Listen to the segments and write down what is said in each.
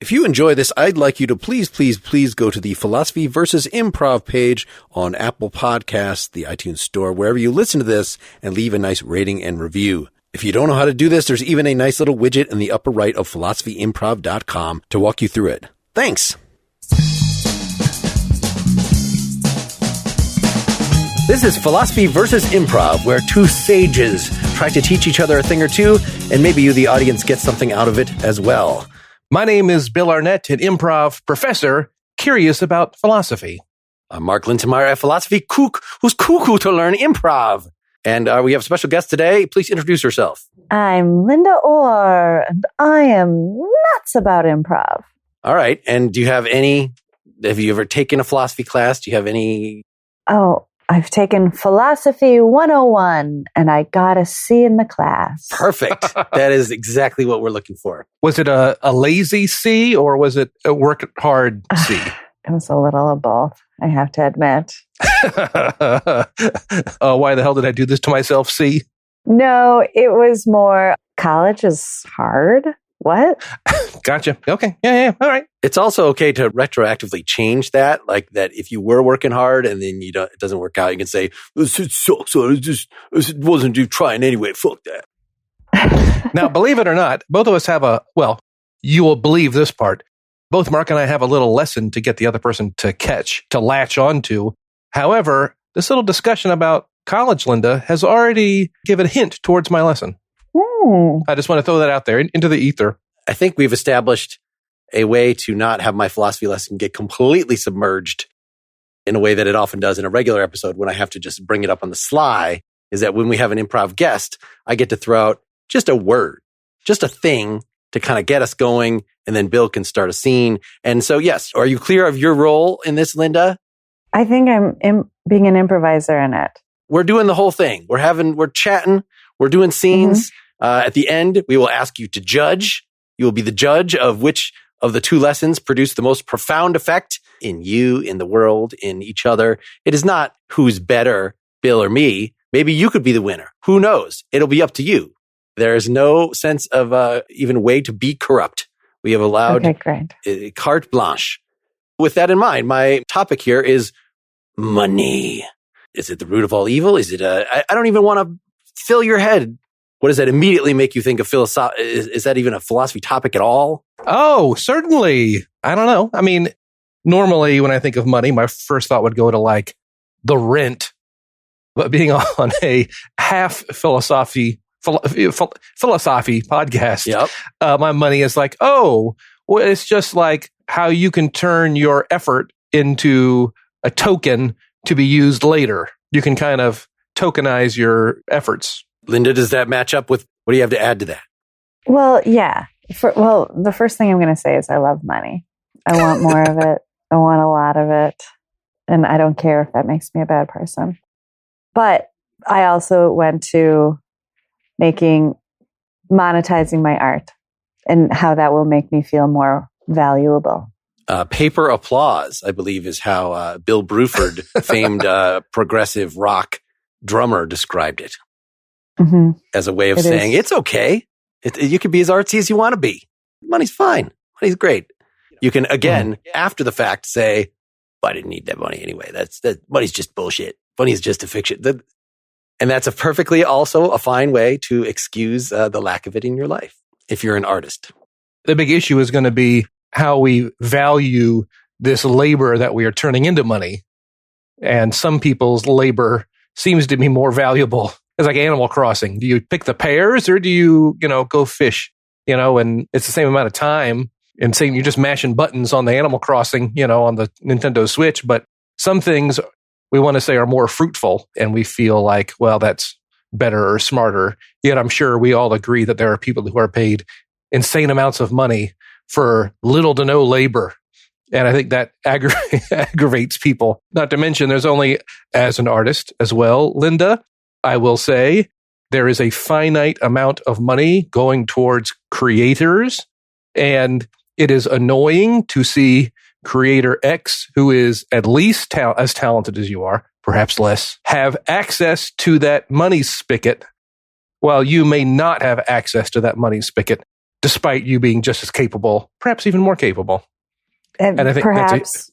If you enjoy this, I'd like you to please go to the Philosophy versus Improv page on Apple Podcasts, the iTunes Store, wherever you listen to this, and leave a nice rating and review. If you don't know how to do this, there's even a nice little widget in the upper right of philosophyimprov.com to walk you through it. Thanks. This is Philosophy versus Improv, where two sages try to teach each other a thing or two, and maybe you, the audience, get something out of it as well. My name is Bill Arnett, an improv professor, curious about philosophy. I'm Mark Lintemeyer, a philosophy kook who's cuckoo to learn improv. And we have a special guest today. Please introduce yourself. I'm Linda Orr, and I am nuts about improv. All right. And have you ever taken a philosophy class? Do you have any? Oh, I've taken Philosophy 101, and I got a C in the class. Perfect. That is exactly what we're looking for. Was it a lazy C or was it a work hard C? It was a little of both, I have to admit. Why the hell did I do this to myself, C? No, it was more, college is hard. What? Gotcha. Okay. Yeah. All right. It's also okay to retroactively change that, like that if you were working hard and then it doesn't work out, you can say, it sucks, so it wasn't you trying anyway, fuck that. Now, believe it or not, both of us have you will believe this part. Both Mark and I have a little lesson to get the other person to latch onto. However, this little discussion about college, Linda, has already given a hint towards my lesson. I just want to throw that out there into the ether. I think we've established a way to not have my philosophy lesson get completely submerged in a way that it often does in a regular episode when I have to just bring it up on the sly, is that when we have an improv guest, I get to throw out just a word, just a thing to kind of get us going, and then Bill can start a scene. And so, yes, are you clear of your role in this, Linda? I think I'm being an improviser in it. We're doing the whole thing. We're chatting. We're doing scenes. At the end, we will ask you to judge. You will be the judge of which of the two lessons produced the most profound effect in you, in the world, in each other. It is not who's better, Bill or me. Maybe you could be the winner. Who knows? It'll be up to you. There is no sense of even way to be corrupt. We have allowed carte blanche. With that in mind, my topic here is money. Is it the root of all evil? Is it I don't even want to fill your head. What does that immediately make you think of philosophy? Is that even a philosophy topic at all? Oh, certainly. I don't know. I mean, normally when I think of money, my first thought would go to like the rent. But being on a half philosophy podcast, my money is like, it's just like how you can turn your effort into a token to be used later. You can kind of tokenize your efforts. Linda, does that match up with, what do you have to add to that? Well, yeah. The first thing I'm going to say is I love money. I want more of it. I want a lot of it. And I don't care if that makes me a bad person. But I also went to monetizing my art and how that will make me feel more valuable. Paper applause, I believe, is how Bill Bruford, famed progressive rock drummer, described it. As a way of saying, it's okay. You can be as artsy as you want to be. Money's fine. Money's great. You can, again, after the fact, say, I didn't need that money anyway. That money's just bullshit. Money is just a fiction. And that's also a fine way to excuse the lack of it in your life, if you're an artist. The big issue is going to be how we value this labor that we are turning into money. And some people's labor seems to be more valuable. It's like Animal Crossing. Do you pick the pears or do you, go fish? And it's the same amount of time. And saying you're just mashing buttons on the Animal Crossing, on the Nintendo Switch. But some things we want to say are more fruitful. And we feel like, well, that's better or smarter. Yet I'm sure we all agree that there are people who are paid insane amounts of money for little to no labor. And I think that aggravates people. Not to mention, there's only, as an artist as well, Linda, I will say, there is a finite amount of money going towards creators. And it is annoying to see creator X, who is at least as talented as you are, perhaps less, have access to that money spigot, while you may not have access to that money spigot. despite you being just as capable, perhaps even more capable. And I think perhaps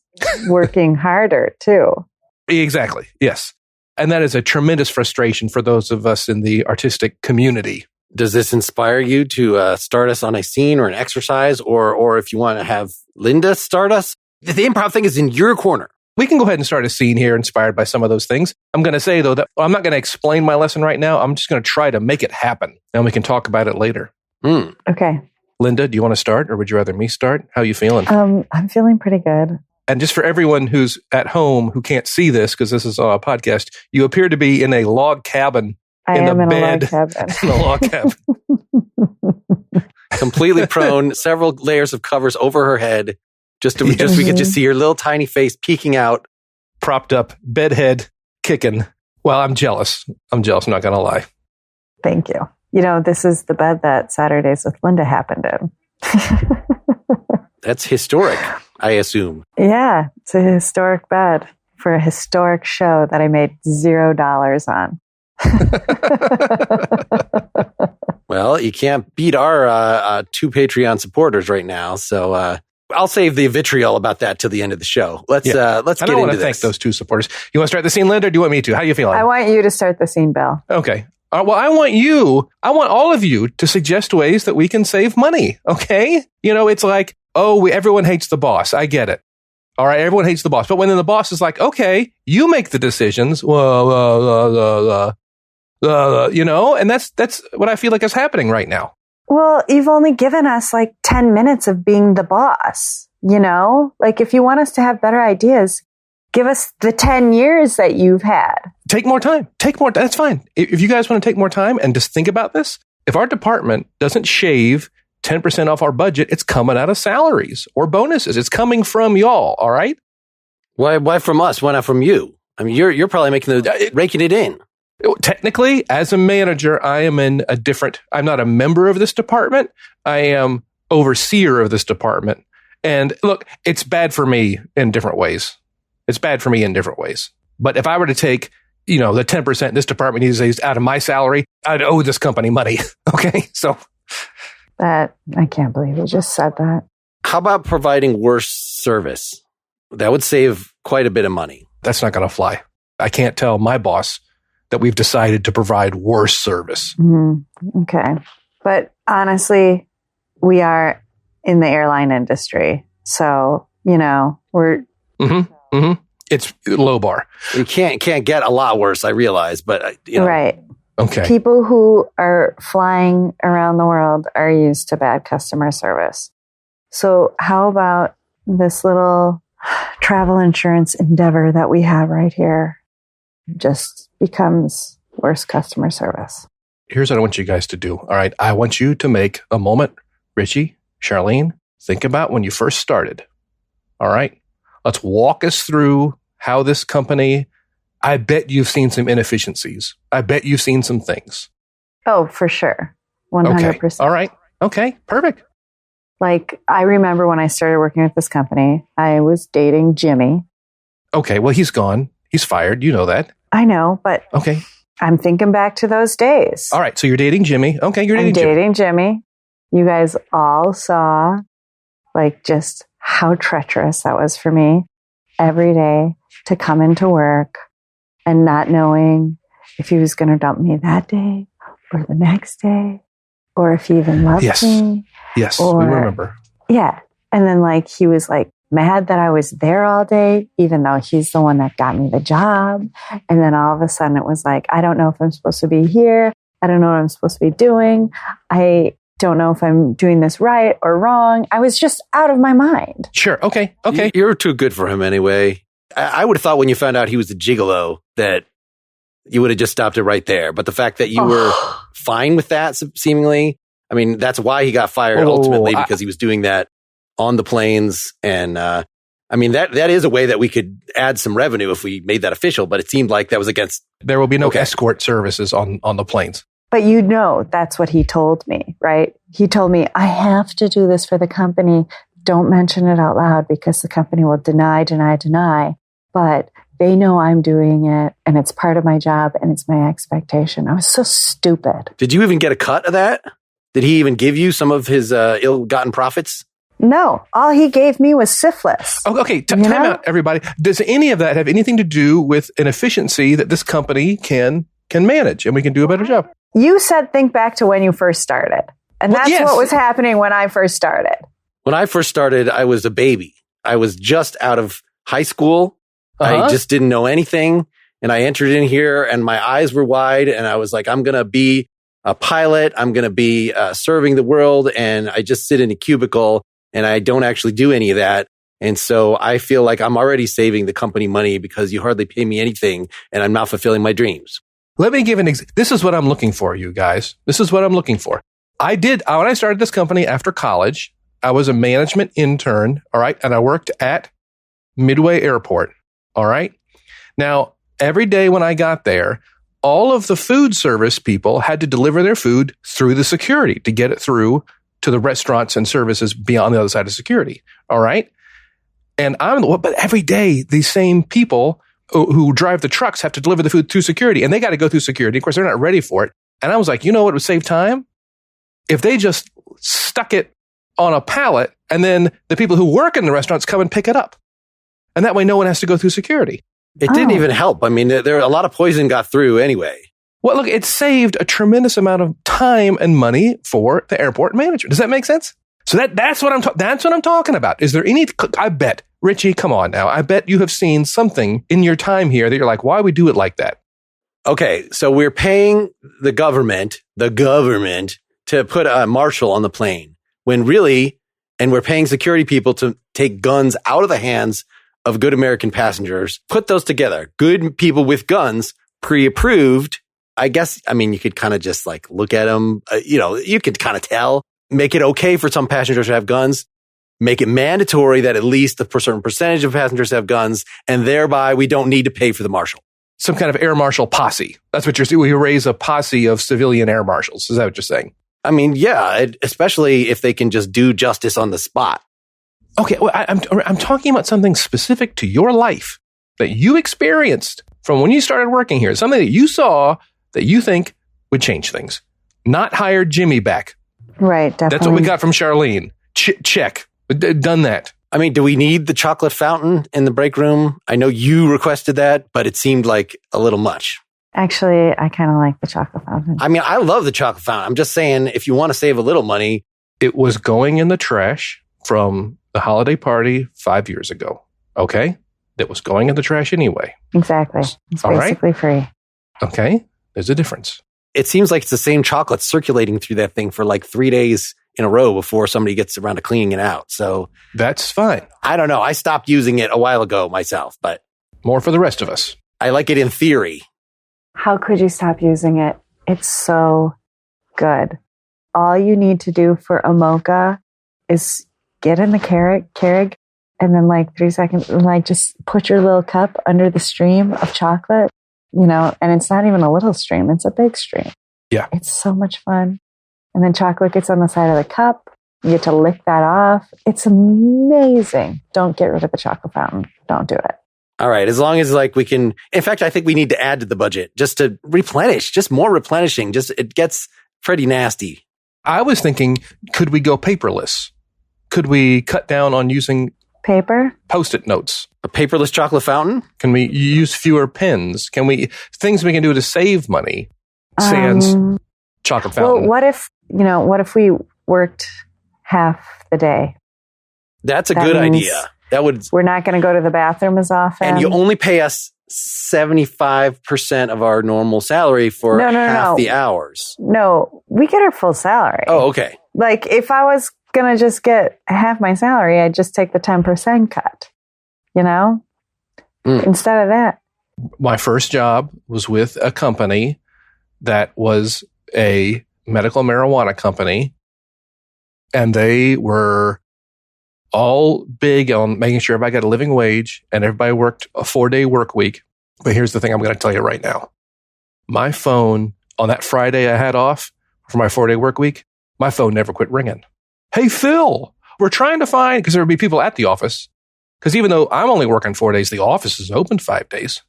working harder too. Exactly. Yes. And that is a tremendous frustration for those of us in the artistic community. Does this inspire you to start us on a scene or an exercise, or if you want to have Linda start us? The improv thing is in your corner. We can go ahead and start a scene here inspired by some of those things. I'm going to say, though, that I'm not going to explain my lesson right now. I'm just going to try to make it happen. And we can talk about it later. Okay. Linda, do you want to start, or would you rather me start? How are you feeling? I'm feeling pretty good. And just for everyone who's at home who can't see this, because this is a podcast, you appear to be in a log cabin. I am in a log cabin. In a log cabin. Completely prone, several layers of covers over her head. Just we could just see your little tiny face peeking out. Propped up, bed head, kicking. Well, I'm jealous. I'm not going to lie. Thank you. You know, this is the bed that Saturdays with Linda happened in. That's historic, I assume. Yeah, it's a historic bed for a historic show that I made $0 on. Well, you can't beat our 2 Patreon supporters right now, so I'll save the vitriol about that till the end of the show. Let's get into this. I want to thank those 2 supporters. You want to start the scene, Linda, or do you want me to? How are you feeling? I want you to start the scene, Bill. Okay. Well, I want all of you to suggest ways that we can save money. Okay. You know, it's like, everyone hates the boss. I get it. All right. Everyone hates the boss. But when the boss is like, okay, you make the decisions. You know, and that's what I feel like is happening right now. Well, you've only given us like 10 minutes of being the boss, you know? Like if you want us to have better ideas, give us the 10 years that you've had. Take more time. That's fine. If you guys want to take more time and just think about this, if our department doesn't shave 10% off our budget, it's coming out of salaries or bonuses. It's coming from y'all. All right. Why from us? Why not from you? I mean, you're probably raking it in. Technically, as a manager, I am I'm not a member of this department. I am overseer of this department. And look, it's bad for me in different ways. But if I were to take, the 10% this department needs out of my salary, I'd owe this company money. Okay. So that, I can't believe you just said that. How about providing worse service? That would save quite a bit of money. That's not going to fly. I can't tell my boss that we've decided to provide worse service. Mm-hmm. Okay. But honestly, we are in the airline industry. So, we're... Mm-hmm. Mm-hmm. It's low bar. You can't get a lot worse, I realize, but... Right. Okay. People who are flying around the world are used to bad customer service. So how about this little travel insurance endeavor that we have right here? Just becomes worse customer service. Here's what I want you guys to do. All right. I want you to make a moment. Richie, Charlene, think about when you first started. All right. Let's walk us through how this company, I bet you've seen some inefficiencies. I bet you've seen some things. Oh, for sure. 100%. Okay. All right. Okay. Perfect. Like, I remember when I started working with this company, I was dating Jimmy. Okay. Well, he's gone. He's fired. You know that. I know, but okay. I'm thinking back to those days. All right. So you're dating Jimmy. Okay. You're dating Jimmy. You guys all saw just how treacherous that was for me every day to come into work and not knowing if he was going to dump me that day or the next day or if he even loved me. Yes. We remember. Yeah. And then he was mad that I was there all day, even though he's the one that got me the job. And then all of a sudden it was I don't know if I'm supposed to be here. I don't know what I'm supposed to be doing. I don't know if I'm doing this right or wrong. I was just out of my mind. Sure. Okay. You're too good for him anyway. I would have thought when you found out he was a gigolo that you would have just stopped it right there. But the fact that you were fine with that, seemingly, I mean, that's why he got fired ultimately, because he was doing that on the planes. And that is a way that we could add some revenue if we made that official. But it seemed like that was against. There will be no escort services on the planes. But that's what he told me, right? He told me, I have to do this for the company. Don't mention it out loud because the company will deny. But they know I'm doing it and it's part of my job and it's my expectation. I was so stupid. Did you even get a cut of that? Did he even give you some of his ill-gotten profits? No, all he gave me was syphilis. Oh, okay, time out, everybody. Does any of that have anything to do with an efficiency that this company can manage and we can do a better job? You said think back to when you first started. And that's what was happening when I first started. When I first started, I was a baby. I was just out of high school. I just didn't know anything. And I entered in here and my eyes were wide and I was like, I'm going to be a pilot. I'm going to be serving the world. And I just sit in a cubicle and I don't actually do any of that. And so I feel like I'm already saving the company money because you hardly pay me anything and I'm not fulfilling my dreams. Let me give this is what I'm looking for, you guys. This is what I'm looking for. When I started this company after college, I was a management intern, all right? And I worked at Midway Airport, all right? Now, every day when I got there, all of the food service people had to deliver their food through the security to get it through to the restaurants and services beyond the other side of security, all right? And but every day, these same people who drive the trucks have to deliver the food through security, and they got to go through security. Of course, they're not ready for it. And I was like, you know what would save time? If they just stuck it on a pallet, and then the people who work in the restaurants come and pick it up. And that way, no one has to go through security. It didn't even help. I mean, there a lot of poison got through anyway. Well, look, it saved a tremendous amount of time and money for the airport manager. Does that make sense? So that's what I'm talking about. Is there any? I bet, Richie, come on now. I bet you have seen something in your time here that you're like, why we do it like that? Okay, so we're paying the government to put a marshal on the plane when really, and we're paying security people to take guns out of the hands of good American passengers. Put those together. Good people with guns, pre-approved. I guess, I mean, you could kind of just like look at them. You could kind of tell. Make it okay for some passengers to have guns. Make it mandatory that at least a certain percentage of passengers have guns. And thereby, we don't need to pay for the marshal. Some kind of air marshal posse. That's what you're saying. We raise a posse of civilian air marshals. Is that what you're saying? I mean, yeah, especially if they can just do justice on the spot. Okay, well, I'm talking about something specific to your life that you experienced from when you started working here. Something that you saw that you think would change things. Not hired Jimmy back. Right, definitely. That's what we got from Charlene. Check. Done that. I mean, do we need the chocolate fountain in the break room? I know you requested that, but it seemed like a little much. Actually, I kind of like the chocolate fountain. I mean, I love the chocolate fountain. I'm just saying, if you want to save a little money. It was going in the trash from the holiday party 5 years ago. Okay? It was going in the trash anyway. Exactly. It's basically free. Okay? There's a difference. It seems like it's the same chocolate circulating through that thing for like 3 days in a row before somebody gets around to cleaning it out. So that's fine. I don't know. I stopped using it a while ago myself, but more for the rest of us. I like it in theory. How could you stop using it? It's so good. All you need to do for a mocha is get in the Keurig and then like 3 seconds, like just put your little cup under the stream of chocolate, and it's not even a little stream. It's a big stream. Yeah. It's so much fun. And then chocolate gets on the side of the cup. You get to lick that off. It's amazing. Don't get rid of the chocolate fountain. Don't do it. All right. As long as like we can, in fact, I think we need to add to the budget just to replenish, just more replenishing. Just it gets pretty nasty. I was thinking, could we go paperless? Could we cut down on using paper? Post-it notes. A paperless chocolate fountain? Can we use fewer pens? Things we can do to save money? Sans chocolate fountain. Well, what if we worked half the day? That's a good idea. We're not going to go to the bathroom as often. And you only pay us 75% of our normal salary for half the hours. No, we get our full salary. Oh, okay. Like if I was going to just get half my salary, I'd just take the 10% cut, instead of that. My first job was with a company that was a medical marijuana company, and they were all big on making sure everybody got a living wage and everybody worked a 4-day work week. But here's the thing I'm going to tell you right now. My phone, on that Friday I had off for my 4-day work week, my phone never quit ringing. Hey, Phil, we're trying to find, because there would be people at the office, because even though I'm only working 4 days, the office is open 5 days.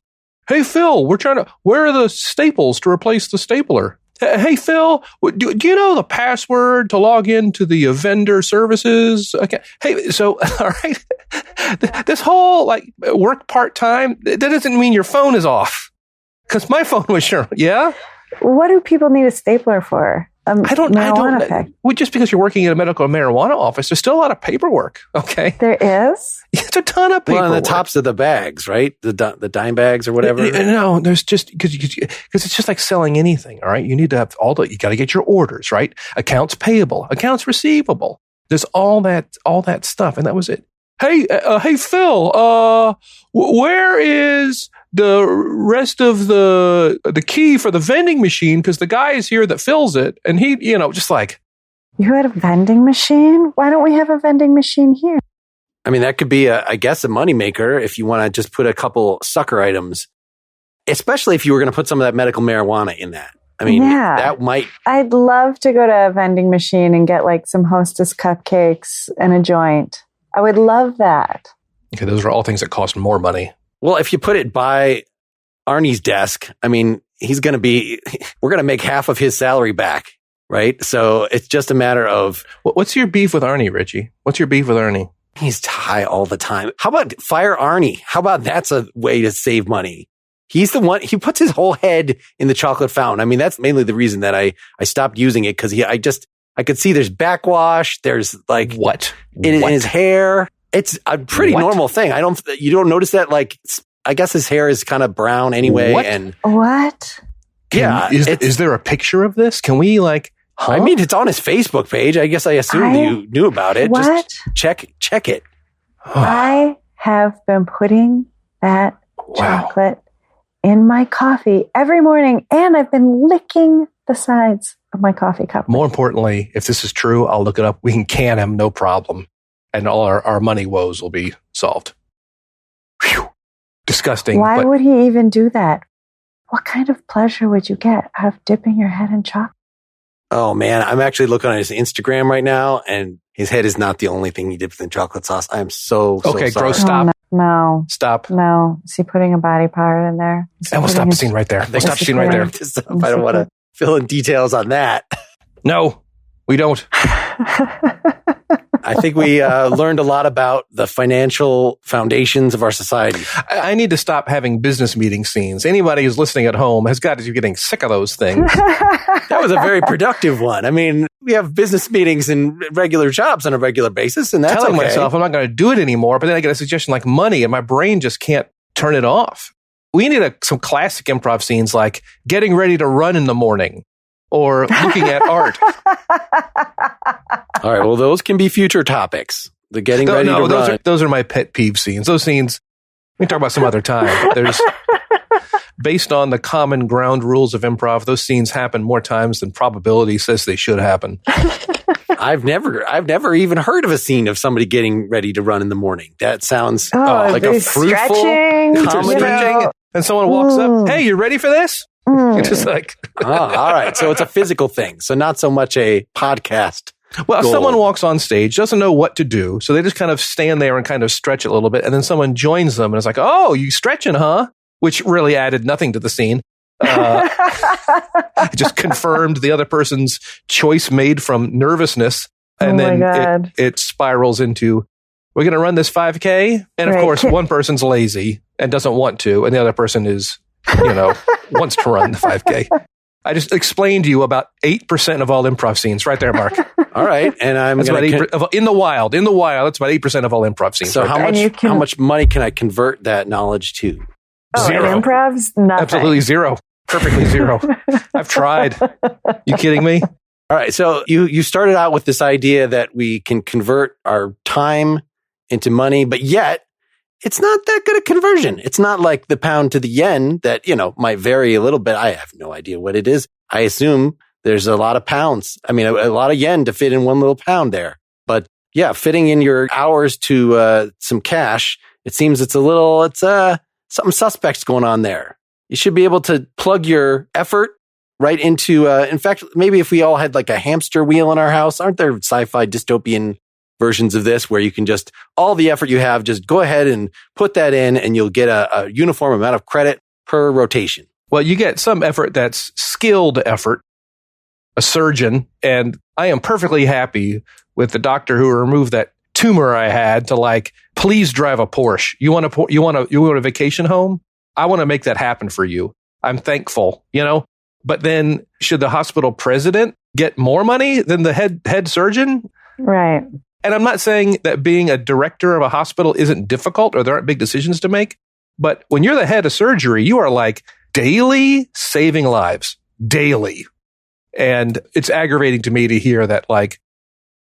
Hey, Phil, where are the staples to replace the stapler? Hey, Phil, do you know the password to log into the vendor services? Okay. Hey, so, all right, this whole like work part-time, that doesn't mean your phone is off. Because my phone was sure. Yeah? What do people need a stapler for? I don't effect. Well, just because you're working in a medical marijuana office, there's still a lot of paperwork. Okay. There is? It's a ton of paperwork. Well, on the tops of the bags, right? The dime bags or whatever. No, there's just, because it's just like selling anything. All right. You need to have you got to get your orders, right? Accounts payable, accounts receivable. There's all that stuff. And that was it. Hey, Phil, where is the rest of the key for the vending machine? Because the guy is here that fills it. And he, just like. You had a vending machine? Why don't we have a vending machine here? I mean, that could be, I guess, a moneymaker if you want to just put a couple sucker items, especially if you were going to put some of that medical marijuana in that. I mean, that might. I'd love to go to a vending machine and get like some Hostess cupcakes and a joint. I would love that. Okay, those are all things that cost more money. Well, if you put it by Arnie's desk, I mean, we're going to make half of his salary back, right? So it's just a matter of. What's your beef with Arnie, Richie? What's your beef with Arnie? He's high all the time. How about fire Arnie? How about that's a way to save money? He's the one, he puts his whole head in the chocolate fountain. I mean, that's mainly the reason that I stopped using it because I could see there's backwash. There's like what in his hair. It's a pretty normal thing. You don't notice that. Like, I guess his hair is kind of brown anyway. What? And what? Is there a picture of this? Can we like? Huh? I mean, it's on his Facebook page. I guess I assumed you knew about it. What? Just check it. I have been putting that chocolate in my coffee every morning, and I've been licking the sides of my coffee cup. More importantly, if this is true, I'll look it up. We can can him, no problem. And all our money woes will be solved. Whew. Disgusting. Why would he even do that? What kind of pleasure would you get out of dipping your head in chocolate? Oh, man. I'm actually looking on his Instagram right now, and his head is not the only thing he dips in chocolate sauce. I am so okay, sorry. gross. Stop. No. Stop. No. Is he putting a body part in there? And we'll stop the scene right there. We'll stop the scene right there. I don't want to fill in details on that. No, we don't. I think we learned a lot about the financial foundations of our society. I need to stop having business meeting scenes. Anybody who's listening at home has got to be getting sick of those things. That was a very productive one. I mean, we have business meetings and regular jobs on a regular basis, and that's telling myself I'm not going to do it anymore, but then I get a suggestion like money, and my brain just can't turn it off. We need some classic improv scenes like getting ready to run in the morning. Or looking at art. All right. Well, those can be future topics. The getting ready to run. Those are my pet peeve scenes. Those scenes, we can talk about some other time. There's, based on the common ground rules of improv, those scenes happen more times than probability says they should happen. I've never even heard of a scene of somebody getting ready to run in the morning. That sounds like a fruitful stretching. And someone walks up, hey, you ready for this? Just like, all right. So it's a physical thing. So not so much a podcast. Well, goal. Someone walks on stage, doesn't know what to do. So they just kind of stand there and kind of stretch it a little bit. And then someone joins them and it's like, oh, you stretching, huh? Which really added nothing to the scene. It just confirmed the other person's choice made from nervousness. And then it spirals into, we're going to run this 5K. And of course, one person's lazy and doesn't want to. And the other person is, wants to run the 5K. I just explained to you about 8% of all improv scenes right there, Mark. All right. And I'm that's about in the wild, that's about 8% of all improv scenes. So how much money can I convert that knowledge to? Zero. Improv's nothing. Absolutely zero. Perfectly zero. I've tried. You kidding me? All right. So you started out with this idea that we can convert our time into money, but yet it's not that good a conversion. It's not like the pound to the yen that, might vary a little bit. I have no idea what it is. I assume there's a lot of pounds. I mean, a lot of yen to fit in one little pound there. But yeah, fitting in your hours to some cash, it seems it's something suspect's going on there. You should be able to plug your effort right into, in fact, maybe if we all had like a hamster wheel in our house, aren't there sci-fi dystopian versions of this where you can just, all the effort you have, just go ahead and put that in and you'll get a uniform amount of credit per rotation. Well, you get some effort that's skilled effort. a surgeon, and I am perfectly happy with the doctor who removed that tumor I had to like, please drive a Porsche. You want a vacation home? I want to make that happen for you. I'm thankful, But then should the hospital president get more money than the head surgeon? Right. And I'm not saying that being a director of a hospital isn't difficult or there aren't big decisions to make. But when you're the head of surgery, you are like daily saving lives, daily. And it's aggravating to me to hear that like,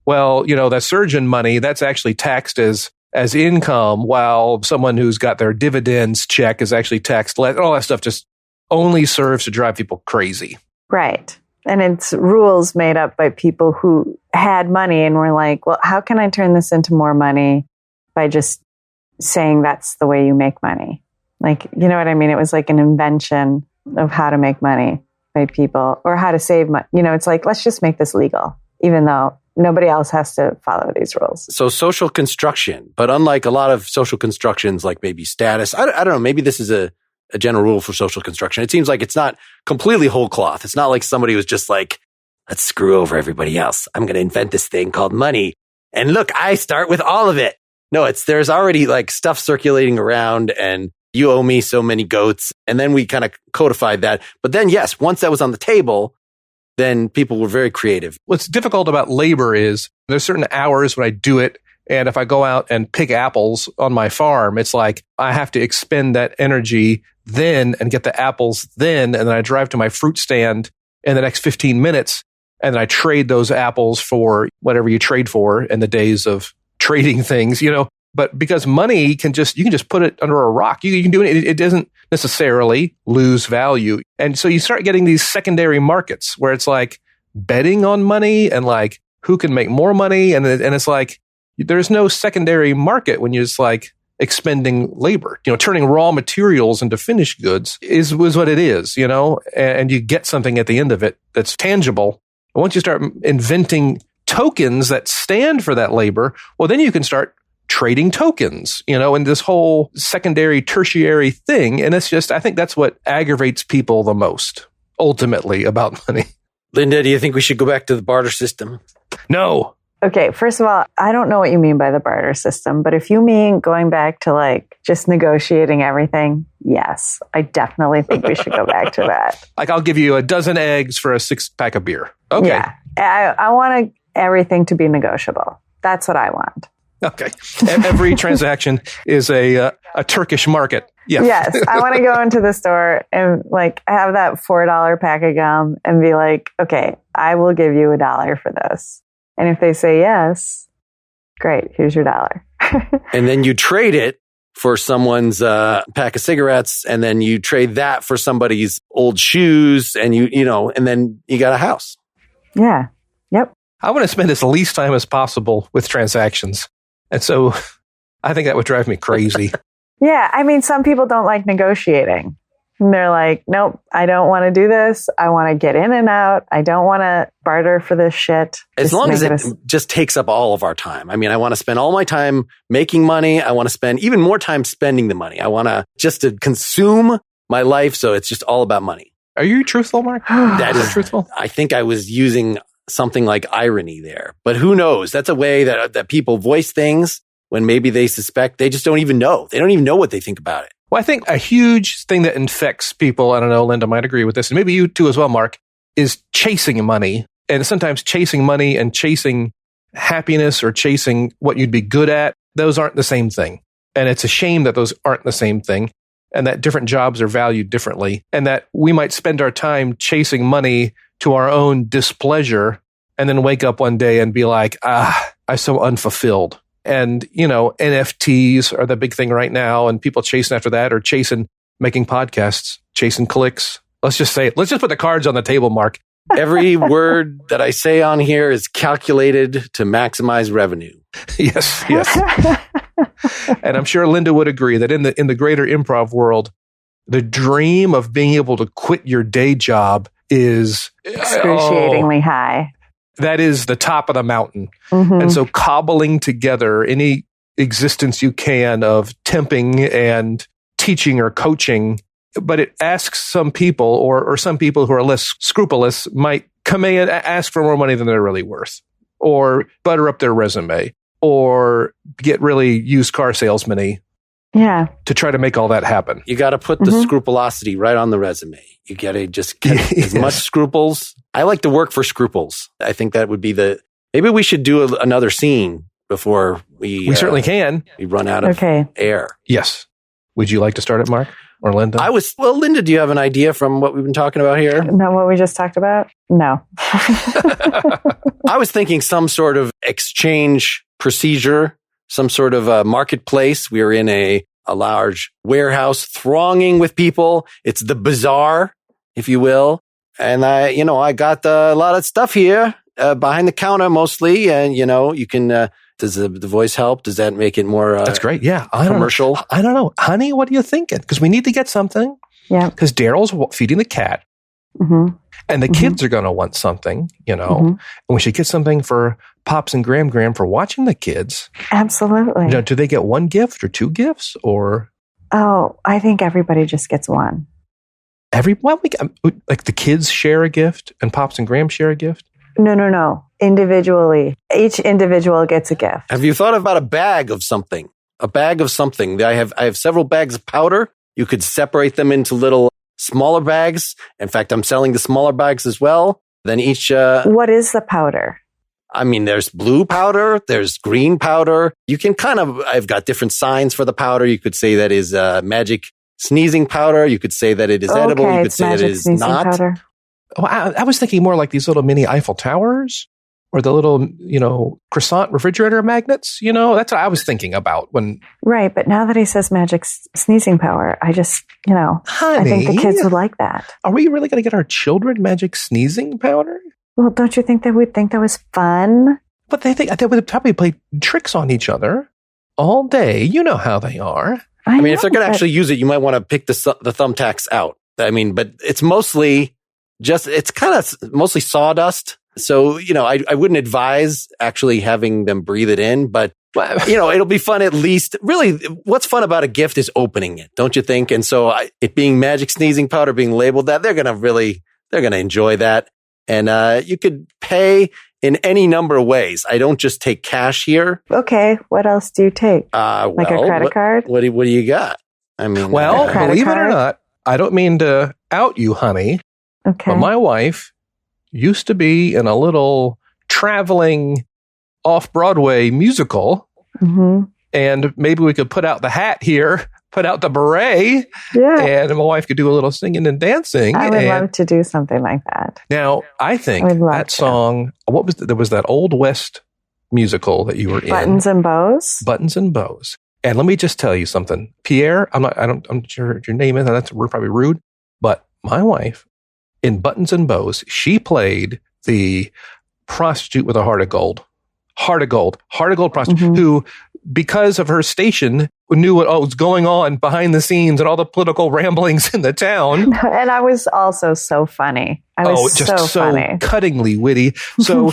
well, that surgeon money, that's actually taxed as income, while someone who's got their dividends check is actually taxed less. All that stuff just only serves to drive people crazy. Right. And it's rules made up by people who had money and were like, well, how can I turn this into more money by just saying that's the way you make money? Like, you know what I mean? It was like an invention of how to make money by people or how to save money. It's like, let's just make this legal, even though nobody else has to follow these rules. So social construction, but unlike a lot of social constructions, like maybe status, I don't know, maybe this is a general rule for social construction. It seems like it's not completely whole cloth. It's not like somebody was just like, let's screw over everybody else. I'm going to invent this thing called money. And look, I start with all of it. No, there's already like stuff circulating around and you owe me so many goats. And then we kind of codified that. But then, yes, once that was on the table, then people were very creative. What's difficult about labor is there's certain hours when I do it. And if I go out and pick apples on my farm, it's like I have to expend that energy then and get the apples then. And then I drive to my fruit stand in the next 15 minutes. And then I trade those apples for whatever you trade for in the days of trading things, But because money you can just put it under a rock. You can do it. It doesn't necessarily lose value. And so you start getting these secondary markets where it's like betting on money and like who can make more money. And it's like, there's no secondary market when you're just like expending labor, turning raw materials into finished goods is what it is, and you get something at the end of it that's tangible. And once you start inventing tokens that stand for that labor, well, then you can start trading tokens, and this whole secondary, tertiary thing. And it's just, I think that's what aggravates people the most, ultimately, about money. Linda, do you think we should go back to the barter system? No. Okay, first of all, I don't know what you mean by the barter system, but if you mean going back to like just negotiating everything, yes, I definitely think we should go back to that. Like I'll give you a dozen eggs for a 6-pack of beer. Okay. Yeah, I want everything to be negotiable. That's what I want. Okay. Every transaction is a Turkish market. Yeah. Yes. I want to go into the store and like have that $4 pack of gum and be like, okay, I will give you $1 for this. And if they say yes, great, here's your $1. And then you trade it for someone's pack of cigarettes, and then you trade that for somebody's old shoes, and and then you got a house. Yeah. Yep. I want to spend as least time as possible with transactions. And so I think that would drive me crazy. Yeah. I mean, some people don't like negotiating. And they're like, nope, I don't want to do this. I want to get in and out. I don't want to barter for this shit. As long as it just takes up all of our time. I mean, I want to spend all my time making money. I want to spend even more time spending the money. I want to consume my life. So it's just all about money. Are you truthful, Mark? That is truthful. I think I was using something like irony there, but who knows? That's a way that people voice things when maybe they suspect they just don't even know. They don't even know what they think about it. Well, I think a huge thing that infects people, I don't know, Linda might agree with this, and maybe you too as well, Mark, is chasing money. And sometimes chasing money and chasing happiness or chasing what you'd be good at, those aren't the same thing. And it's a shame that those aren't the same thing and that different jobs are valued differently and that we might spend our time chasing money to our own displeasure and then wake up one day and be like, I'm so unfulfilled. And, NFTs are the big thing right now. And people chasing after that or chasing making podcasts, chasing clicks. Let's just say it. Let's just put the cards on the table, Mark. Every word that I say on here is calculated to maximize revenue. Yes. And I'm sure Linda would agree that in the greater improv world, the dream of being able to quit your day job is excruciatingly high. That is the top of the mountain. Mm-hmm. And so cobbling together any existence you can of temping and teaching or coaching, but it asks some people or some people who are less scrupulous might come in and ask for more money than they're really worth, or butter up their resume, or get really used car salesman-y to try to make all that happen. You got to put the scrupulosity right on the resume. You got to just get as much scruples. I like to work for scruples. I think that would be maybe we should do another scene before we certainly can. We run out of air. Yes. Would you like to start it, Mark or Linda? Linda, do you have an idea from what we've been talking about here? No, what we just talked about? No. I was thinking some sort of exchange procedure, some sort of marketplace. We are in a large warehouse thronging with people. It's the bazaar, if you will. And I got a lot of stuff here behind the counter mostly. And, you can, does the voice help? Does that make it more That's great. Yeah. Commercial? I don't know. Honey, what are you thinking? Because we need to get something. Yeah. Because Daryl's feeding the cat. Mm-hmm. And the kids are going to want something, and we should get something for Pops and Gram for watching the kids. Absolutely. Do they get one gift or two gifts or? Oh, I think everybody just gets one. Like the kids share a gift and Pops and Gram share a gift? No. Individually. Each individual gets a gift. Have you thought about a bag of something? A bag of something. I have several bags of powder. You could separate them into little smaller bags. In fact, I'm selling the smaller bags as well. Then each... what is the powder? I mean, there's blue powder. There's green powder. You can I've got different signs for the powder. You could say that is magic sneezing powder. You could say that it is edible. You could say it is not. Powder. Oh, I was thinking more like these little mini Eiffel Towers or the little, croissant refrigerator magnets. That's what I was thinking about when. Right. But now that he says magic sneezing power, I just, Honey, I think the kids would like that. Are we really going to get our children magic sneezing powder? Well, don't you think they would think that was fun? But they would probably play tricks on each other all day. You know how they are. I mean, if they're going to actually use it, you might want to pick the thumbtacks out. I mean, but it's mostly it's kind of mostly sawdust. So, I wouldn't advise actually having them breathe it in, but, it'll be fun at least. Really, what's fun about a gift is opening it, don't you think? And so it being magic sneezing powder, being labeled that, they're going to enjoy that. And you could pay in any number of ways. I don't just take cash here. Okay. What else do you take? Like a credit card? What do you got? I mean, believe it or not, I don't mean to out you, honey. Okay. But my wife used to be in a little traveling off-Broadway musical. Mm-hmm. And maybe we could put out the hat here, put out the beret. Yeah. And my wife could do a little singing and dancing. I would love to do something like that. Now, I think that song, what was there was that Old West musical that you were in. Buttons and Bows. Buttons and Bows. And let me just tell you something. Pierre, I'm not sure your name is, we're probably rude, but my wife, in Buttons and Bows, she played the prostitute with a heart of gold prostitute who, because of her station, knew what was going on behind the scenes and all the political ramblings in the town. And I was also so funny. I was just so funny. Cuttingly witty. So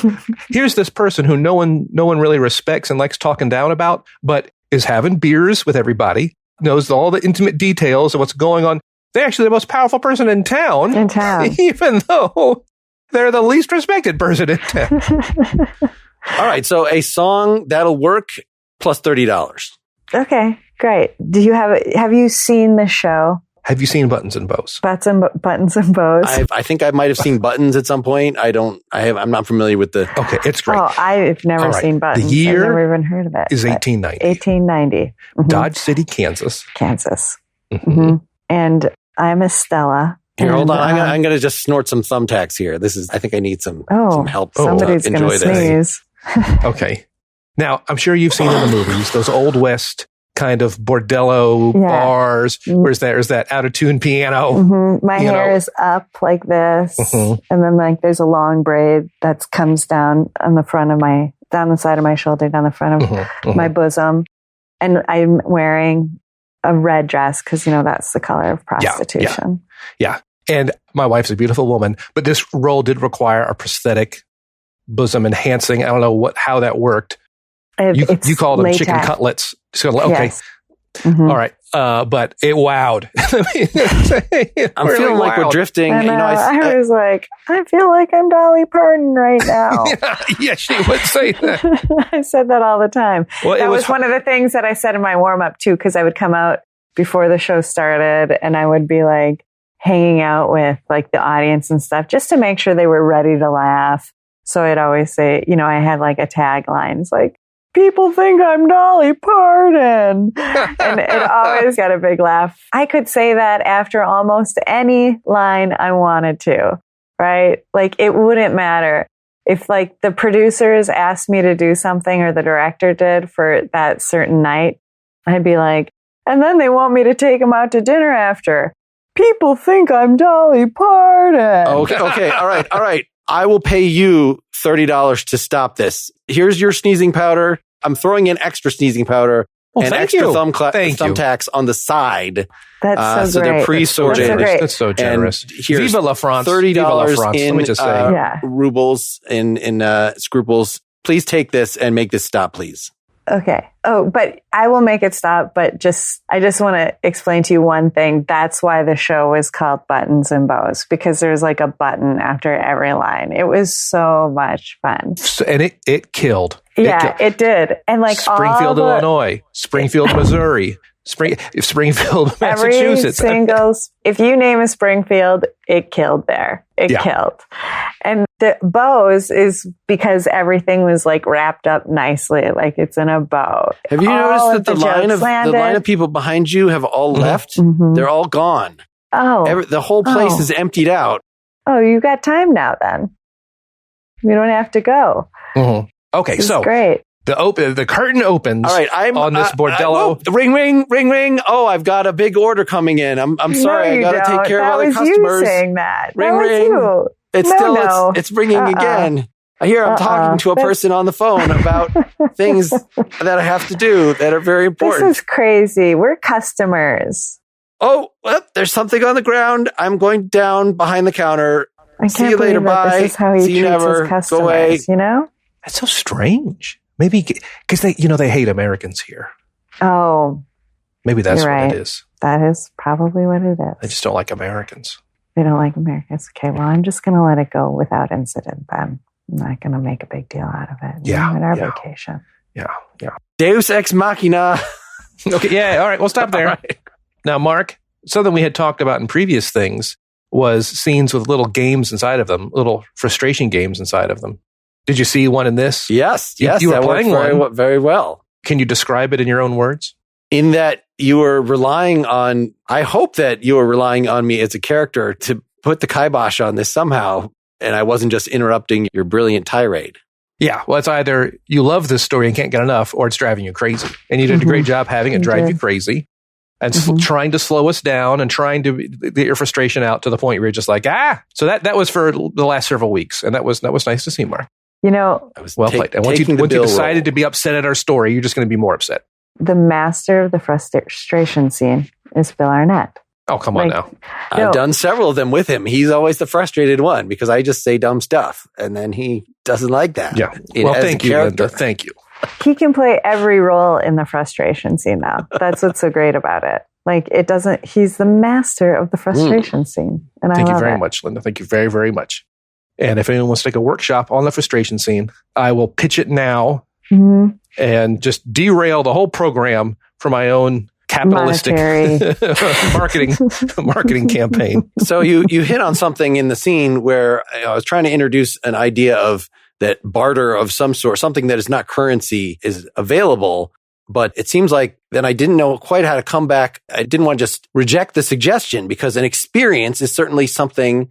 here's this person who no one really respects and likes talking down about, but is having beers with everybody, knows all the intimate details of what's going on. They're actually the most powerful person in town. Even though they're the least respected person in town. All right. So a song that'll work plus $30. Okay, great. Have you seen the show? Have you seen Buttons and Bows? Buttons and Bows. I think I might have seen Buttons at some point. I'm not familiar with the. Okay, it's great. Oh, I've never seen Buttons. The year I've never even heard of it. Is 1890. 1890. Mm-hmm. Dodge City, Kansas. Mm-hmm. Mm-hmm. And I'm Estella. Here, hold on. I'm going to just snort some thumbtacks here. I think I need some help. Somebody's going to sneeze. Okay. Now, I'm sure you've seen in the movies those Old West kind of bordello bars where there's that out of tune piano. Mm-hmm. My hair is up like this. Mm-hmm. And then there's a long braid that comes down on the front of down the side of my shoulder, down the front of my bosom. And I'm wearing a red dress because, that's the color of prostitution. Yeah. And my wife's a beautiful woman, but this role did require a prosthetic bosom enhancing. I don't know how that worked. You called them latex. Chicken cutlets. So, okay. Yes. Mm-hmm. All right. but it wowed. I'm feeling like we're drifting. I know. I was like, I feel like I'm Dolly Pardon right now. Yeah, she would say that. I said that all the time. Well, that was one of the things that I said in my warm up too, because I would come out before the show started and I would be like hanging out with like the audience and stuff just to make sure they were ready to laugh. So I'd always say, I had like a tagline. It's like, people think I'm Dolly Pardon. And it always got a big laugh. I could say that after almost any line I wanted to, right? Like it wouldn't matter. If like the producers asked me to do something or the director did for that certain night, I'd be like, and then they want me to take them out to dinner after. People think I'm Dolly Pardon. Okay. All right. I will pay you $30 to stop this. Here's your sneezing powder. I'm throwing in extra sneezing powder and extra thumbtacks on the side. That's so great. They're pre-sorted. That's so generous. Viva la France. $30 in let me just say. rubles in scruples. Please take this and make this stop, please. Okay. Oh, but I will make it stop. But I just want to explain to you one thing. That's why the show was called Buttons and Bows, because there's like a button after every line. It was so much fun. And it killed. It did. And like Springfield, Illinois, Springfield, Missouri, Springfield, Massachusetts. If you name a Springfield, it killed there. It killed. And the bows is because everything was like wrapped up nicely, like it's in a bow. Have you noticed that the line of people behind you have all left? Mm-hmm. They're all gone. Oh, the whole place is emptied out. Oh, you got time now then. You don't have to go. Mm-hmm. Okay, so great. The curtain opens. All right, I'm on this bordello. Ring, ring, ring, ring. Oh, I've got a big order coming in. I'm sorry. I got to take care of other customers. That was you saying that. Ring, that was ring. You. It's ringing again. I hear I'm talking to a person on the phone about things that I have to do that are very important. This is crazy. We're customers. Oh, well, there's something on the ground. I'm going down behind the counter. I See you later. Bye. This is how he See you treats never. his customers, Go away. That's so strange. Maybe because they hate Americans here. Oh, maybe that's what right. it is. That is probably what it is. They just don't like Americans. They don't like Americans. Okay, well, I'm just going to let it go without incident then. I'm not going to make a big deal out of it. Yeah. At our vacation. Yeah. Deus ex machina. Okay, yeah, all right, we'll stop there. Right. Now, Mark, something we had talked about in previous things was scenes with little games inside of them, little frustration games inside of them. Did you see one in this? Yes. You were playing one very well. Can you describe it in your own words? In that you were relying on, I hope that you were relying on me as a character to put the kibosh on this somehow, and I wasn't just interrupting your brilliant tirade. Yeah, well, it's either you love this story and can't get enough, or it's driving you crazy. And you did a great job having it drive you crazy and trying to slow us down and trying to get your frustration out to the point where you're just like, So that was for the last several weeks, and that was nice to see, Mark. Well played. And once you decided to be upset at our story, you're just going to be more upset. The master of the frustration scene is Phil Arnett. Oh, come on now. I've done several of them with him. He's always the frustrated one because I just say dumb stuff and then he doesn't like that. Yeah. Well, thank you, Linda. Thank you. He can play every role in the frustration scene now. That's what's so great about it. Like he's the master of the frustration scene. And Thank you very much, Linda. Thank you very, very much. And if anyone wants to take a workshop on the frustration scene, I will pitch it now and just derail the whole program for my own capitalistic marketing campaign. So you hit on something in the scene where I was trying to introduce an idea of that barter of some sort, something that is not currency is available. But it seems like then I didn't know quite how to come back. I didn't want to just reject the suggestion because an experience is certainly something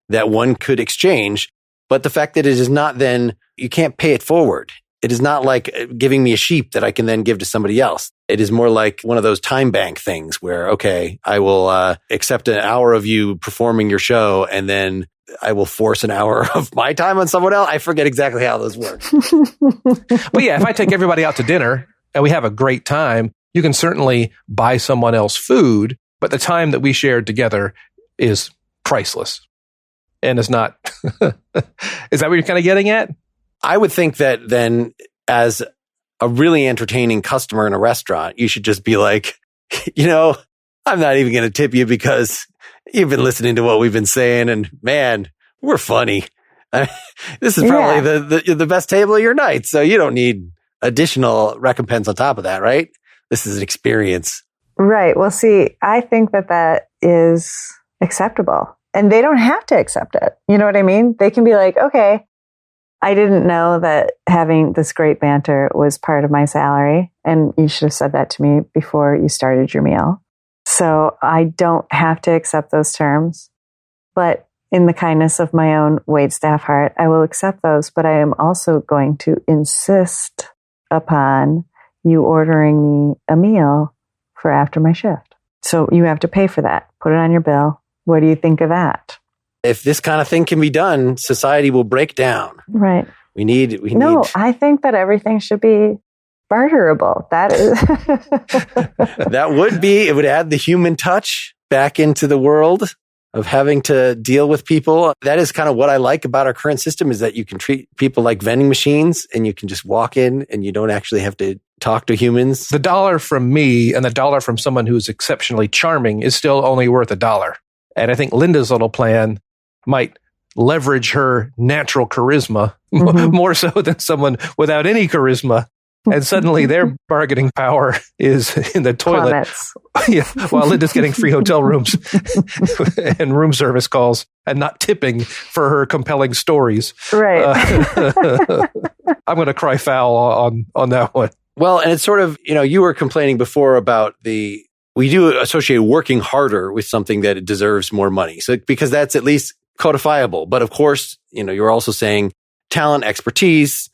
that one could exchange. But the fact that it is not then, you can't pay it forward. It is not like giving me a sheep that I can then give to somebody else. It is more like one of those time bank things where, okay, I will accept an hour of you performing your show and then I will force an hour of my time on someone else. I forget exactly how those work. But yeah, if I take everybody out to dinner and we have a great time, you can certainly buy someone else food, but the time that we shared together is priceless and is not. Is that what you're kind of getting at? I would think that then as a really entertaining customer in a restaurant, you should just be like, I'm not even going to tip you because you've been listening to what we've been saying, and man, we're funny. This is probably the best table of your night, so you don't need additional recompense on top of that, right? This is an experience. Right. Well, see, I think that is acceptable, and they don't have to accept it. You know what I mean? They can be like, okay, I didn't know that having this great banter was part of my salary, and you should have said that to me before you started your meal. So I don't have to accept those terms, but in the kindness of my own waitstaff heart, I will accept those, but I am also going to insist upon you ordering me a meal for after my shift. So you have to pay for that. Put it on your bill. What do you think of that? If this kind of thing can be done, society will break down. Right. No, I think that everything should be barterable. That is. It would add the human touch back into the world of having to deal with people. That is kind of what I like about our current system, is that you can treat people like vending machines and you can just walk in and you don't actually have to talk to humans. The dollar from me and the dollar from someone who's exceptionally charming is still only worth $1. And I think Linda's little plan might leverage her natural charisma more so than someone without any charisma. And suddenly their bargaining power is in the toilet. While Linda's getting free hotel rooms and room service calls and not tipping for her compelling stories. Right. I'm going to cry foul on that one. Well, and it's sort of, you were complaining before about we do associate working harder with something that it deserves more money. So because that's at least codifiable. But of course, you're also saying talent, expertise.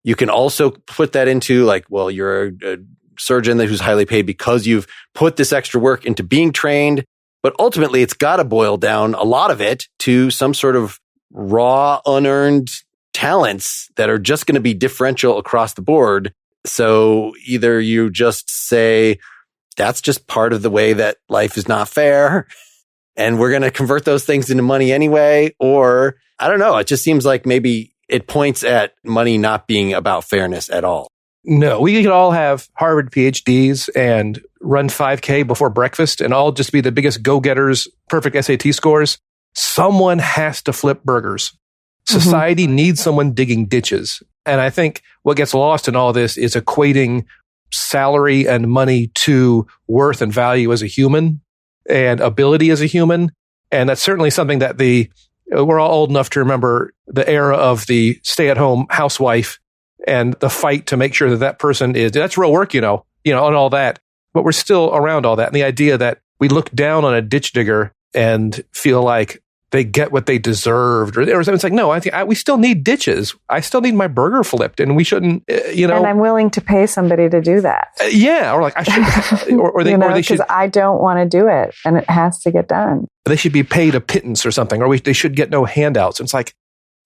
You can also put that into you're a surgeon who's highly paid because you've put this extra work into being trained. But ultimately, it's got to boil down, a lot of it, to some sort of raw, unearned talents that are just going to be differential across the board. So either you just say, that's just part of the way that life is not fair, and we're going to convert those things into money anyway. Or I don't know. It just seems like maybe it points at money not being about fairness at all. No, we could all have Harvard PhDs and run 5K before breakfast and all just be the biggest go-getters, perfect SAT scores. Someone has to flip burgers. Society needs someone digging ditches. And I think what gets lost in all this is equating salary and money to worth and value as a human and ability as a human. And that's certainly something that we're all old enough to remember the era of the stay-at-home housewife and the fight to make sure that person that's real work, and all that. But we're still around all that. And the idea that we look down on a ditch digger and feel like they get what they deserved. Or it's like, no, I think we still need ditches. I still need my burger flipped, and we shouldn't, And I'm willing to pay somebody to do that. Or like I should, or they should. Because I don't want to do it, and it has to get done. They should be paid a pittance or something, or they should get no handouts. It's like,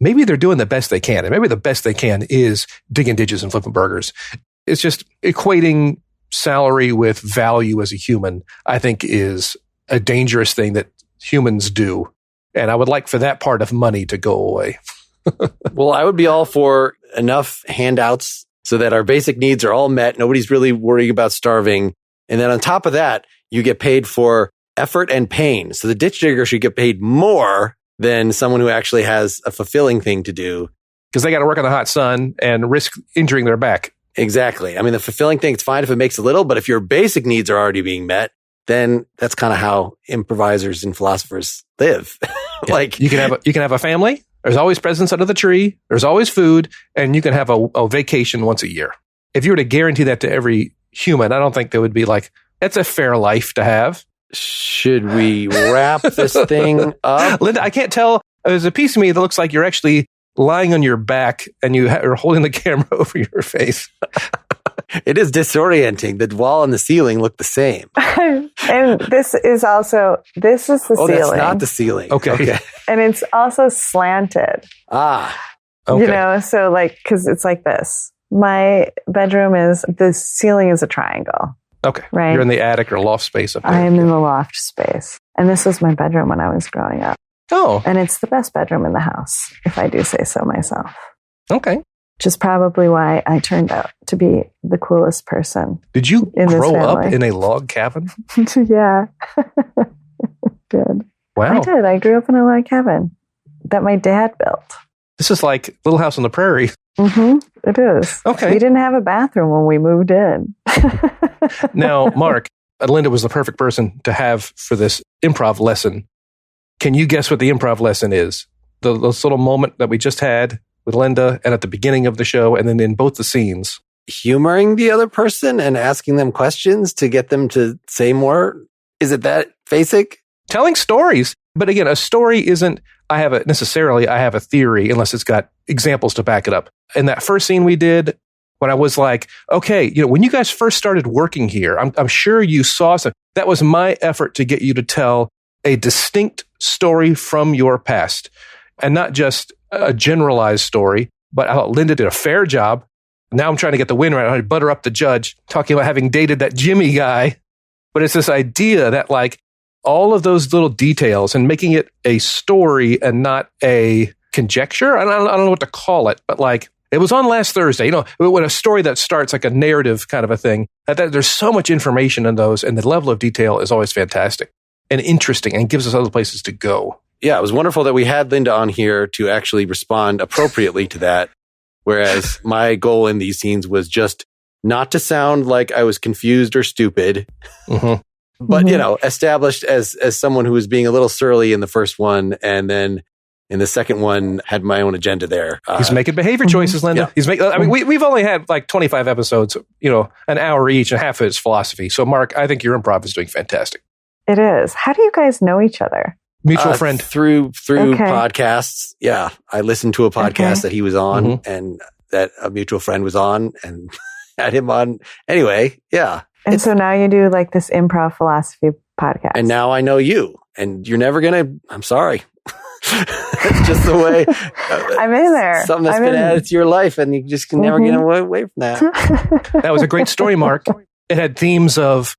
maybe they're doing the best they can, and maybe the best they can is digging ditches and flipping burgers. It's just equating salary with value as a human, I think, is a dangerous thing that humans do. And I would like for that part of money to go away. Well, I would be all for enough handouts so that our basic needs are all met. Nobody's really worrying about starving. And then on top of that, you get paid for effort and pain. So the ditch digger should get paid more than someone who actually has a fulfilling thing to do. Because they got to work in the hot sun and risk injuring their back. Exactly. I mean, the fulfilling thing, it's fine if it makes a little, but if your basic needs are already being met, then that's kind of how improvisers and philosophers live. Like you can have a family. There's always presents under the tree. There's always food, and you can have a vacation once a year. If you were to guarantee that to every human, I don't think there would be like, it's a fair life to have. Should we wrap this thing up? Linda, I can't tell. There's a piece of me that looks like you're actually lying on your back and you are holding the camera over your face. It is disorienting. The wall and the ceiling look the same. And this is the ceiling. Oh, that's not the ceiling. Okay. And it's also slanted. Okay. So because it's like this. My bedroom the ceiling is a triangle. Okay. Right. You're in the attic or loft space up there. I am in the loft space. And this was my bedroom when I was growing up. Oh. And it's the best bedroom in the house, if I do say so myself. Okay. which is probably why I turned out to be the coolest person. Did you grow up in a log cabin? Yeah. Did. Wow. I did. I grew up in a log cabin that my dad built. This is like Little House on the Prairie. Mm-hmm. It is. Okay. We didn't have a bathroom when we moved in. Now, Mark, Linda was the perfect person to have for this improv lesson. Can you guess what the improv lesson is? This little moment that we just had with Linda and at the beginning of the show and then in both the scenes. Humoring the other person and asking them questions to get them to say more? Is it that basic? Telling stories. But again, a story isn't, I have a theory unless it's got examples to back it up. In that first scene we did, when I was like, okay, when you guys first started working here, I'm sure you saw something. That was my effort to get you to tell a distinct story from your past and not just a generalized story. But I thought Linda did a fair job. Now I'm trying to get the win right. I butter up the judge, talking about having dated that Jimmy guy. But it's this idea that like all of those little details and making it a story and not a conjecture. I don't know what to call it, but like it was on last Thursday, when a story that starts like a narrative kind of a thing, that there's so much information in those and the level of detail is always fantastic and interesting and gives us other places to go. Yeah, it was wonderful that we had Linda on here to actually respond appropriately to that. Whereas my goal in these scenes was just not to sound like I was confused or stupid, but, established as someone who was being a little surly in the first one. And then in the second one, had my own agenda there. He's making behavior choices, Linda. Yeah. We've only had like 25 episodes, an hour each, and half of it's philosophy. So, Mark, I think your improv is doing fantastic. It is. How do you guys know each other? Mutual friend. Through podcasts. Yeah. I listened to a podcast that he was on and that a mutual friend was on and had him on. Anyway, yeah. And so now you do like this improv philosophy podcast. And now I know you and you're never going to, I'm sorry. It's just the way. I'm in there. Something that's been added to your life and you just can never get away from that. That was a great story, Mark. It had themes of,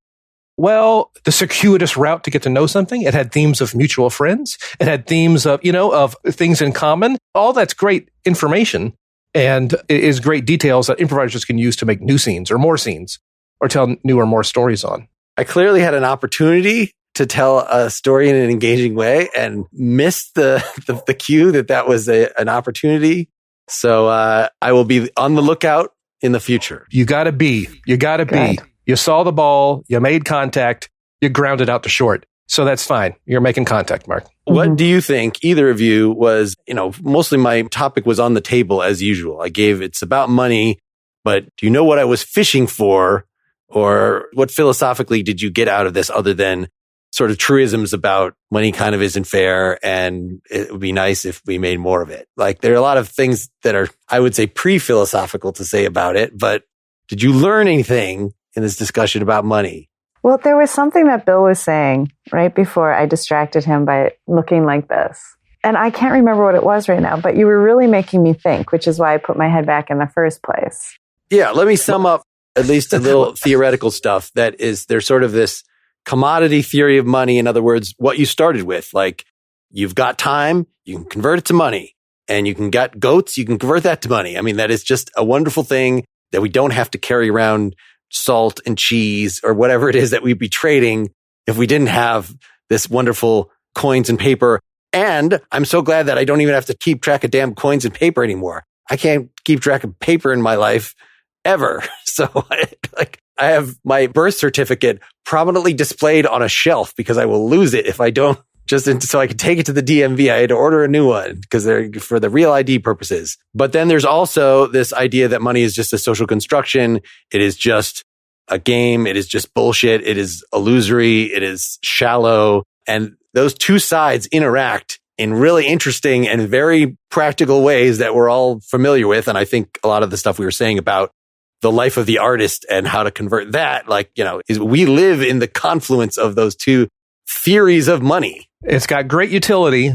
the circuitous route to get to know something. It had themes of mutual friends. It had themes of, of things in common. All that's great information and it is great details that improvisers can use to make new scenes or more scenes or tell new or more stories on. I clearly had an opportunity to tell a story in an engaging way and missed the cue that was an opportunity. So I will be on the lookout in the future. You got to be. You saw the ball, you made contact, you grounded out to short. So that's fine. You're making contact, Mark. What do you think, either of you, was, mostly my topic was on the table as usual. It's about money, but do you know what I was fishing for? Or what philosophically did you get out of this other than sort of truisms about money kind of isn't fair and it would be nice if we made more of it? Like there are a lot of things that are, I would say, pre-philosophical to say about it, but did you learn anything in this discussion about money? Well, there was something that Bill was saying right before I distracted him by looking like this. And I can't remember what it was right now, but you were really making me think, which is why I put my head back in the first place. Yeah, let me sum up at least a little theoretical stuff that is, there's sort of this commodity theory of money. In other words, what you started with, like you've got time, you can convert it to money, and you can get goats, you can convert that to money. I mean, that is just a wonderful thing that we don't have to carry around salt and cheese or whatever it is that we'd be trading if we didn't have this wonderful coins and paper. And I'm so glad that I don't even have to keep track of damn coins and paper anymore. I can't keep track of paper in my life ever. So I have my birth certificate prominently displayed on a shelf because I will lose it if I don't, so I could take it to the DMV. I had to order a new one because they're for the real ID purposes. But then there's also this idea that money is just a social construction. It is just a game. It is just bullshit. It is illusory. It is shallow. And those two sides interact in really interesting and very practical ways that we're all familiar with. And I think a lot of the stuff we were saying about the life of the artist and how to convert that, is we live in the confluence of those two theories of money. It's got great utility.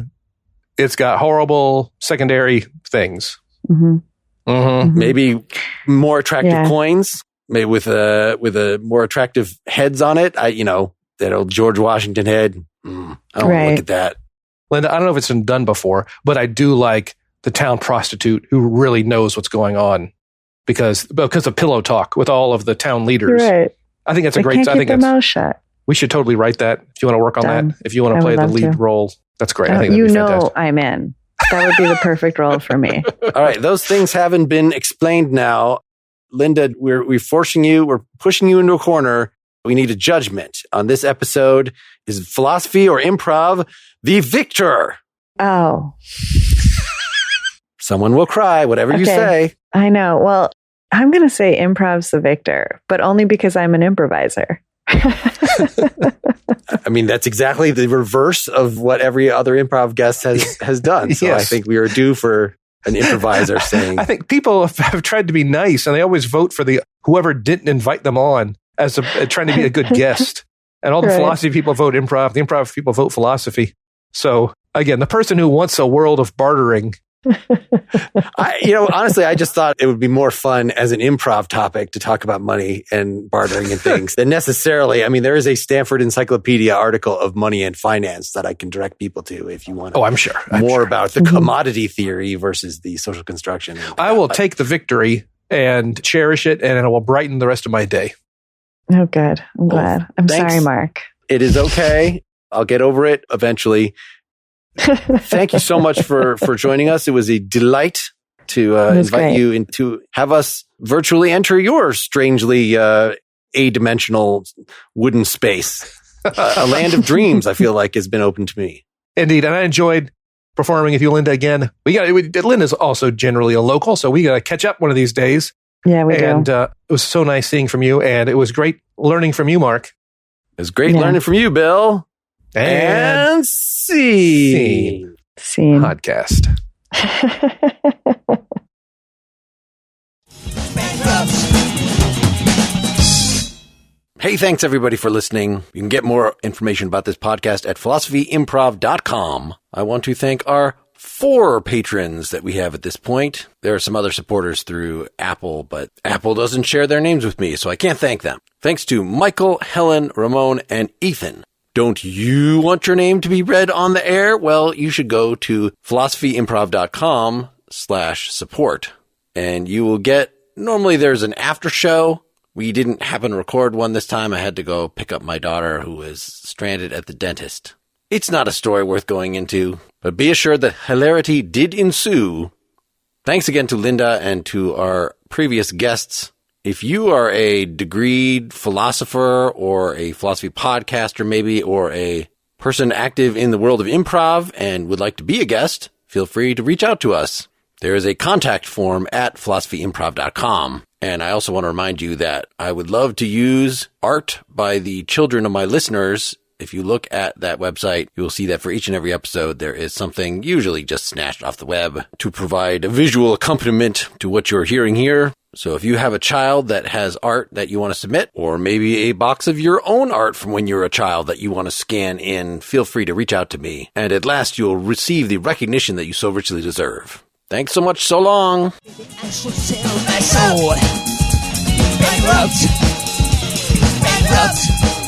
It's got horrible secondary things. Maybe more attractive coins, maybe with a more attractive heads on it. That old George Washington head. I don't want to look at that. Linda, I don't know if it's been done before, but I do like the town prostitute who really knows what's going on because of pillow talk with all of the town leaders. Right. I think that's a They great. can't I keep think their that's. mouth shut. We should totally write that. If you want to work on Done. that, if you want I to play would the love lead to. role, that's great. I think You that'd be know fantastic. I'm in. That would be the perfect role for me. All right, those things haven't been explained now. Linda, we're forcing you, we're pushing you into a corner. We need a judgment. On this episode, is philosophy or improv the victor? Oh, Someone will cry, whatever you Okay. say. I know. Well, I'm going to say improv's the victor, but only because I'm an improviser. I mean, that's exactly the reverse of what every other improv guest has done. So I Yes. think we are due for an improviser saying, I think people have tried to be nice, and they always vote for whoever didn't invite them on as trying to be a good guest. And all the Right. philosophy people vote improv. The improv people vote philosophy. So again, the person who wants a world of bartering. honestly, I just thought it would be more fun as an improv topic to talk about money and bartering and things than necessarily. I mean, there is a Stanford Encyclopedia article of money and finance that I can direct people to if you want Oh, I'm sure. more about the commodity theory versus the social construction. I will take the victory and cherish it, and it will brighten the rest of my day. Oh, good. I'm glad. I'm thanks. sorry, Mark. It is okay. I'll get over it eventually. Thank you so much for joining us. It was a delight to invite great. you in to have us virtually enter your strangely a-dimensional wooden space. A land of dreams, I feel like, has been open to me. Indeed, and I enjoyed performing with you, Linda. Again, Linda's also generally a local, so we got to catch up one of these days. Yeah, we And do. it was so nice seeing from you, and it was great learning from you, Mark. It was great learning from you, Bill. And scene. Scene. Podcast. Hey, thanks everybody for listening. You can get more information about this podcast at philosophyimprov.com. I want to thank our 4 patrons that we have at this point. There are some other supporters through Apple, but Apple doesn't share their names with me, so I can't thank them. Thanks to Michael, Helen, Ramon, and Ethan. Don't you want your name to be read on the air? Well, you should go to philosophyimprov.com/support, and you will get, normally there's an after show. We didn't happen to record one this time. I had to go pick up my daughter who was stranded at the dentist. It's not a story worth going into, but be assured that hilarity did ensue. Thanks again to Linda and to our previous guests. If you are a degreed philosopher or a philosophy podcaster maybe, or a person active in the world of improv and would like to be a guest, feel free to reach out to us. There is a contact form at philosophyimprov.com. And I also want to remind you that I would love to use art by the children of my listeners. If you look at that website, you will see that for each and every episode, there is something usually just snatched off the web to provide a visual accompaniment to what you're hearing here. So if you have a child that has art that you want to submit, or maybe a box of your own art from when you're a child that you want to scan in, feel free to reach out to me. And at last, you'll receive the recognition that you so richly deserve. Thanks so much. So long. I should sell my soul. Bankrupt. Bankrupt.